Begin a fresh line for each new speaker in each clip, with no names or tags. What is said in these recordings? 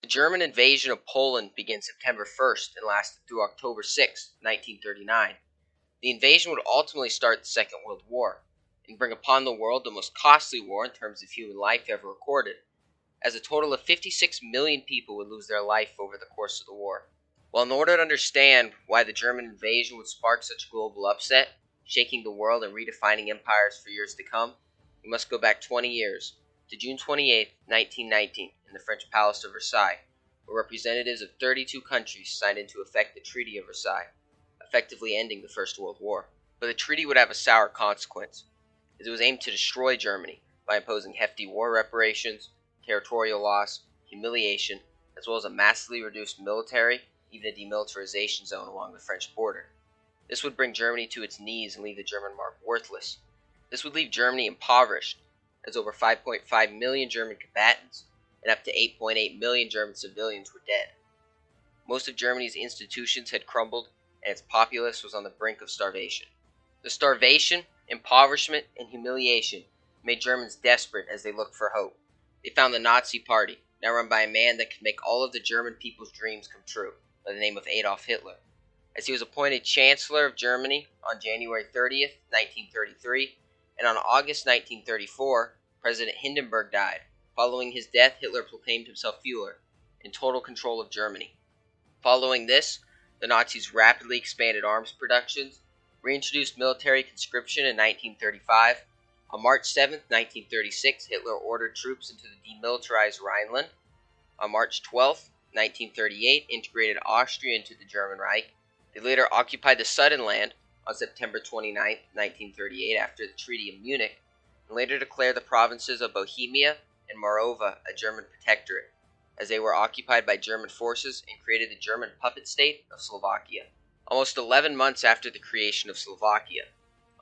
The German invasion of Poland began September 1st and lasted through October 6, 1939. The invasion would ultimately start the Second World War and bring upon the world the most costly war in terms of human life ever recorded, as a total of 56 million people would lose their life over the course of the war. Well, in order to understand why the German invasion would spark such global upset, shaking the world and redefining empires for years to come, we must go back 20 years to June 28, 1919, in the French Palace of Versailles, where representatives of 32 countries signed into effect the Treaty of Versailles, effectively ending the First World War. But the treaty would have a sour consequence, as it was aimed to destroy Germany by imposing hefty war reparations, territorial loss, humiliation, as well as a massively reduced military, even a demilitarization zone along the French border. This would bring Germany to its knees and leave the German mark worthless. This would leave Germany impoverished, as over 5.5 million German combatants and up to 8.8 million German civilians were dead. Most of Germany's institutions had crumbled, and its populace was on the brink of starvation. The starvation, impoverishment, and humiliation made Germans desperate as they looked for hope. They found the Nazi Party, now run by a man that could make all of the German people's dreams come true, by the name of Adolf Hitler. As he was appointed Chancellor of Germany on January 30th, 1933, and on August 1934, President Hindenburg died. Following his death, Hitler proclaimed himself Führer, in total control of Germany. Following this, the Nazis rapidly expanded arms productions, reintroduced military conscription in 1935. On March 7, 1936, Hitler ordered troops into the demilitarized Rhineland. On March 12, 1938, integrated Austria into the German Reich. They later occupied the Sudetenland on September 29, 1938, after the Treaty of Munich, and later declared the provinces of Bohemia and Moravia a German protectorate, as they were occupied by German forces, and created the German puppet state of Slovakia. Almost 11 months after the creation of Slovakia,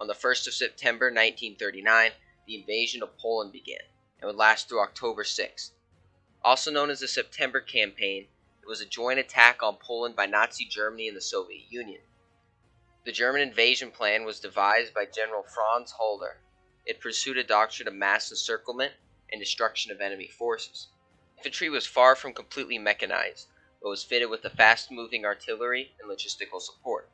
on the 1st of September 1939, the invasion of Poland began, and would last through October 6th. Also known as the September Campaign, it was a joint attack on Poland by Nazi Germany and the Soviet Union. The German invasion plan was devised by General Franz Halder. It pursued a doctrine of mass encirclement and destruction of enemy forces. Infantry was far from completely mechanized, but was fitted with a fast-moving artillery and logistical support,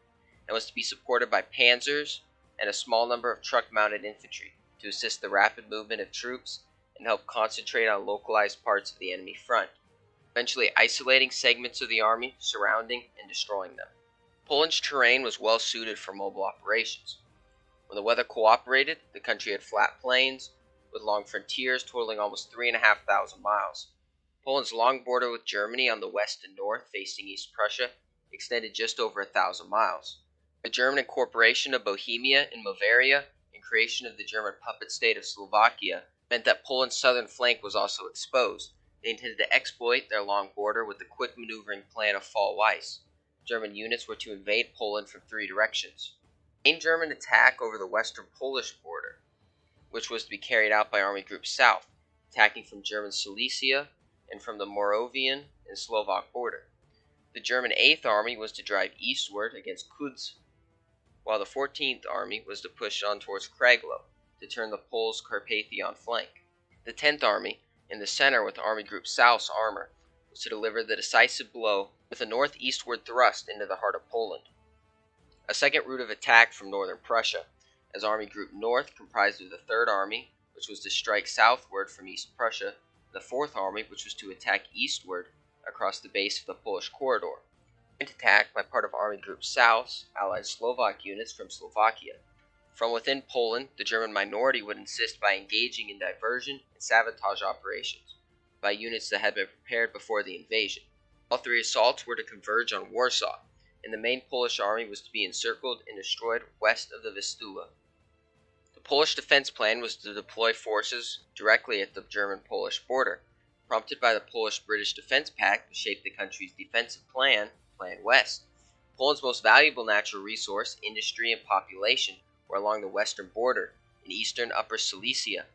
and was to be supported by panzers and a small number of truck-mounted infantry to assist the rapid movement of troops and help concentrate on localized parts of the enemy front, eventually isolating segments of the army, surrounding and destroying them. Poland's terrain was well suited for mobile operations. When the weather cooperated, the country had flat plains, with long frontiers totaling almost 3,500 miles. Poland's long border with Germany on the west and north, facing East Prussia, extended just over 1,000 miles. The German incorporation of Bohemia and Moravia and creation of the German puppet state of Slovakia meant that Poland's southern flank was also exposed. They intended to exploit their long border with the quick maneuvering plan of Fall Weiss. German units were to invade Poland from 3 directions. The main German attack over the western Polish border, which was to be carried out by Army Group South, attacking from German Silesia and from the Moravian and Slovak border. The German 8th Army was to drive eastward against Kudz, while the 14th Army was to push on towards Kraglow to turn the Poles' Carpathian flank. The 10th Army, in the center with Army Group South's armor, was to deliver the decisive blow with a northeastward thrust into the heart of Poland. A second route of attack from northern Prussia, as Army Group North, comprised of the 3rd Army, which was to strike southward from East Prussia, and the 4th Army, which was to attack eastward across the base of the Polish corridor. Joint attack by part of Army Group South's allied Slovak units from Slovakia. From within Poland, the German minority would insist by engaging in diversion and sabotage operations by units that had been prepared before the invasion. All 3 assaults were to converge on Warsaw, and the main Polish army was to be encircled and destroyed west of the Vistula. The Polish defense plan was to deploy forces directly at the German-Polish border, prompted by the Polish-British Defense Pact to shape the country's defensive plan, Plan West. Poland's most valuable natural resource, industry, and population were along the western border in eastern Upper Silesia.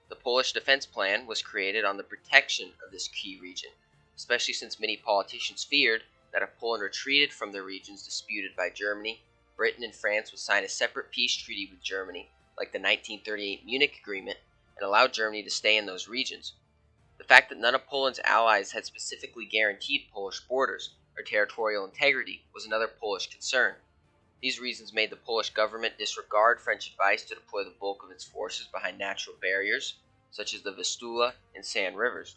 The Polish defense plan was created on the protection of this key region, especially since many politicians feared that if Poland retreated from the regions disputed by Germany, Britain and France would sign a separate peace treaty with Germany, like the 1938 Munich Agreement, and allow Germany to stay in those regions. The The fact that none of Poland's allies had specifically guaranteed Polish borders or territorial integrity was another Polish concern. These reasons made the Polish government disregard French advice to deploy the bulk of its forces behind natural barriers, such as the Vistula and San rivers,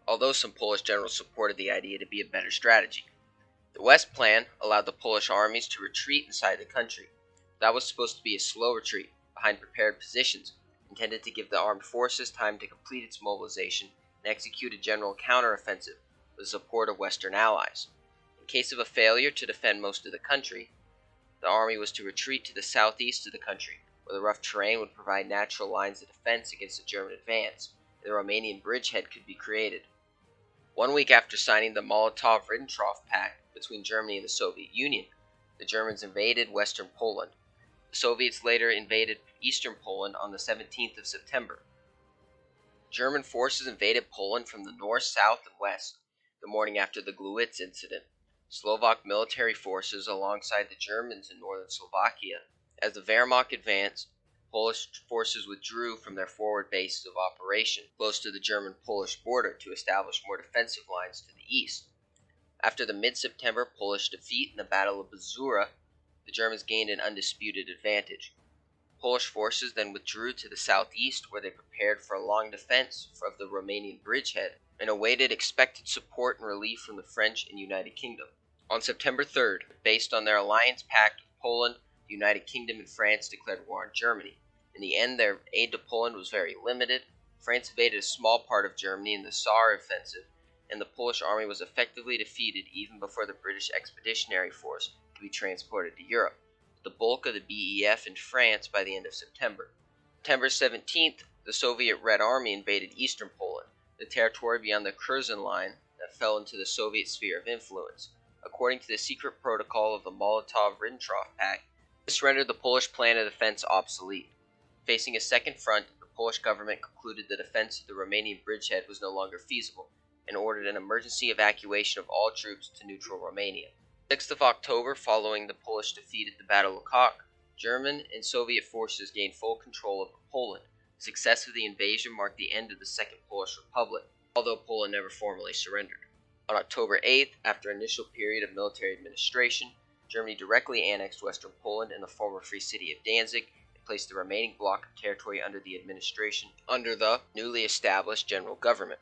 although some Polish generals supported the idea to be a better strategy. The West Plan allowed the Polish armies to retreat inside the country. That was supposed to be a slow retreat, behind prepared positions, intended to give the armed forces time to complete its mobilization and execute a general counteroffensive with the support of Western allies. In case of a failure to defend most of the country, the army was to retreat to the southeast of the country, where the rough terrain would provide natural lines of defense against a German advance, and the Romanian bridgehead could be created. 1 week after signing the Molotov-Ribbentrop Pact between Germany and the Soviet Union, the Germans invaded western Poland. The Soviets later invaded eastern Poland on the 17th of September. German forces invaded Poland from the north, south, and west the morning after the Gluitz incident. Slovak military forces alongside the Germans in northern Slovakia. As the Wehrmacht advanced, Polish forces withdrew from their forward bases of operation close to the German-Polish border to establish more defensive lines to the east. After the mid-September Polish defeat in the Battle of Bzura, the Germans gained an undisputed advantage. Polish forces then withdrew to the southeast, where they prepared for a long defense of the Romanian bridgehead and awaited expected support and relief from the French and United Kingdom. On September 3rd, based on their alliance pact with Poland, the United Kingdom and France declared war on Germany. In the end, their aid to Poland was very limited. France invaded a small part of Germany in the Saar offensive, and the Polish army was effectively defeated even before the British Expeditionary Force could be transported to Europe, with the bulk of the BEF in France by the end of September. September 17th, the Soviet Red Army invaded eastern Poland, the territory beyond the Curzon line that fell into the Soviet sphere of influence. According to the secret protocol of the Molotov-Ribbentrop Pact, this rendered the Polish plan of defense obsolete. Facing a second front, the Polish government concluded the defense of the Romanian bridgehead was no longer feasible and ordered an emergency evacuation of all troops to neutral Romania. 6th of October, following the Polish defeat at the Battle of Kock, German and Soviet forces gained full control over Poland. The success of the invasion marked the end of the Second Polish Republic, although Poland never formally surrendered. On October 8th, after an initial period of military administration, Germany directly annexed western Poland and the former free city of Danzig and placed the remaining block of territory under the administration under the newly established general government.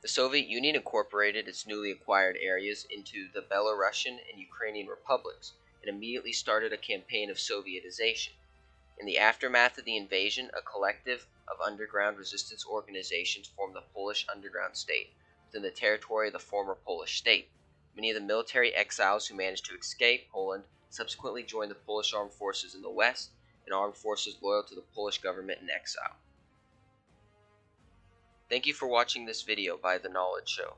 The Soviet Union incorporated its newly acquired areas into the Belarusian and Ukrainian republics and immediately started a campaign of Sovietization. In the aftermath of the invasion, a collective of underground resistance organizations formed the Polish Underground State within the territory of the former Polish state. Many of the military exiles who managed to escape Poland subsequently joined the Polish armed forces in the west and armed forces loyal to the Polish government in exile. Thank you for watching this video by The Knowledge Show.